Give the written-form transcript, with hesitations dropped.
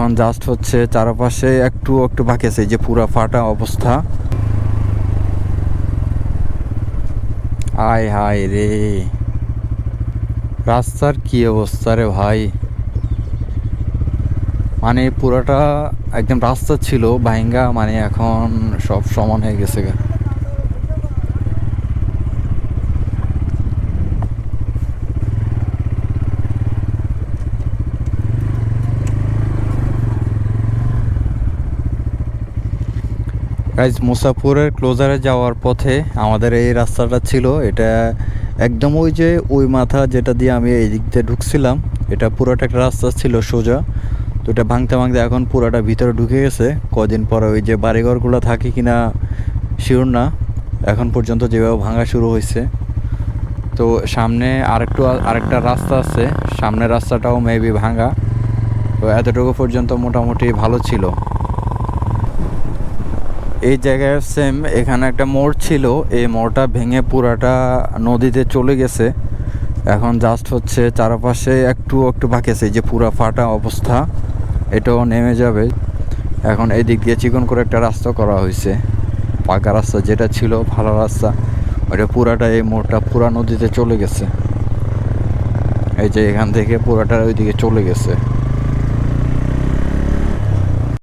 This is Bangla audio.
এখন জাস্ট হচ্ছে চারপাশে একটু একটু বাকি আছে, এই যে পুরা ফাটা অবস্থা। আয় হায় রে, রাস্তার কি অবস্থা রে ভাই! মানে পুরাটা একদম রাস্তা ছিল ভাইঙ্গা, মানে এখন সব সমান হয়ে গেছে গা। গাইজ, মুসাফুরের ক্লোজারে যাওয়ার পথে আমাদের এই রাস্তাটা ছিল, এটা একদম ওই যে ওই মাথা যেটা দিয়ে আমি এই দিক দিয়ে ঢুকছিলাম, এটা পুরোটা একটা রাস্তা ছিল সোজা। তো এটা ভাঙতে ভাঙতে এখন পুরোটা ভিতরে ঢুকে গেছে। কদিন পরে ওই যে বাড়িঘরগুলো থাকে কিনা শিওর না, এখন পর্যন্ত যেভাবে ভাঙা শুরু হয়েছে। তো সামনে আরেকটা রাস্তা আছে, সামনের রাস্তাটাও মেবি ভাঙা। তো এতটুকু পর্যন্ত মোটামুটি ভালো ছিল। এই জায়গায় সেম এখানে একটা মোড় ছিল, এই মোড়টা ভেঙে পুরাটা নদীতে চলে গেছে। এখন জাস্ট হচ্ছে চারপাশে একটু একটু বাকি আছে, এই যে পুরা ফাটা অবস্থা, এটাও নেমে যাবে। এখন এই দিক দিয়ে চিকন করে একটা রাস্তা করা হয়েছে, পাকা রাস্তা যেটা ছিল ভালো রাস্তা, ওইটা পুরাটা এই মোড়টা পুরা নদীতে চলে গেছে। এই যে এখান থেকে পুরাটা ওইদিকে চলে গেছে।